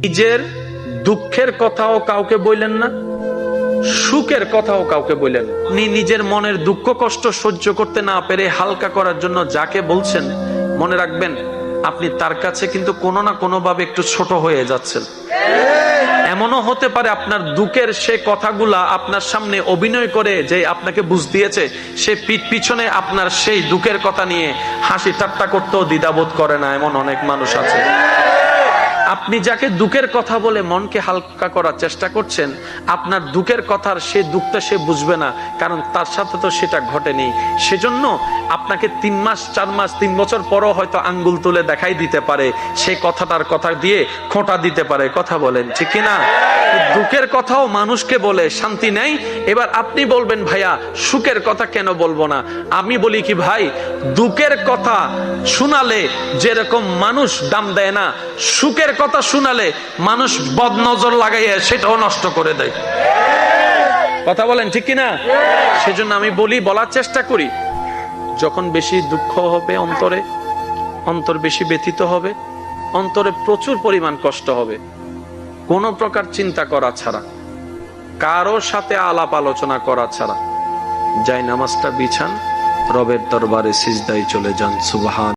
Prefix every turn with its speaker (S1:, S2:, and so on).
S1: নিজের দুঃখের কথাও কাউকে বললেন না, সুখের কথাও কাউকে বললেন। আপনি নিজের মনের দুঃখ কষ্ট সহ্য করতে না পেরে হালকা করার জন্য যাকে বলছেন, মনে রাখবেন আপনি তার কাছে কিন্তু কোনো না কোনো ভাবে একটু ছোট হয়ে যাচ্ছেন। এমনও হতে পারে আপনার দুঃখের সে কথাগুলা আপনার সামনে অভিনয় করে যে আপনাকে বুঝ দিয়েছে, সে পিছনে আপনার সেই দুঃখের কথা নিয়ে হাসি ঠাট্টা করতেও দ্বিধাবোধ করে না, এমন অনেক মানুষ আছে। আপনি যাকে দুঃখের কথা বলে মনকে হালকা করার চেষ্টা করছেন, আপনার দুঃখের কথার সে দুঃখটা সে বুঝবে না, কারণ তার সাথে তো সেটা ঘটেনি। সেজন্য আপনাকে 3 মাস 4 মাস 3 বছর পরও হয়তো আঙ্গুল তুলে দেখাই দিতে পারে, সেই কথাটার কথা দিয়ে খোঁটা দিতে পারে। কথা বলেন ঠিক কিনা? দুঃখের কথাও মানুষকে বলে শান্তি নেই। এবার আপনি বলবেন ভাইয়া সুখের কথা কেন বলবো না? আমি বলি কি ভাই, দুঃখের কথা শোনালে যেরকম মানুষ দাম দেয় না, সুখের কথা শোনালে মানুষ বদনজর লাগাইয়া সেটাও নষ্ট করে দেয়। কথা বলেন ঠিক কিনা? সেজন্য আমি বলার চেষ্টা করি, যখন বেশি দুঃখ হবে অন্তর বেশি ব্যথিত হবে, অন্তরে প্রচুর পরিমাণ কষ্ট হবে, কোনো প্রকার চিন্তা করা ছাড়া, কারোর সাথে আলাপ আলোচনা করা ছাড়া যাই নামাজটা বিছান, রবের দরবারে সিজদায় চলে যান। সুবহান।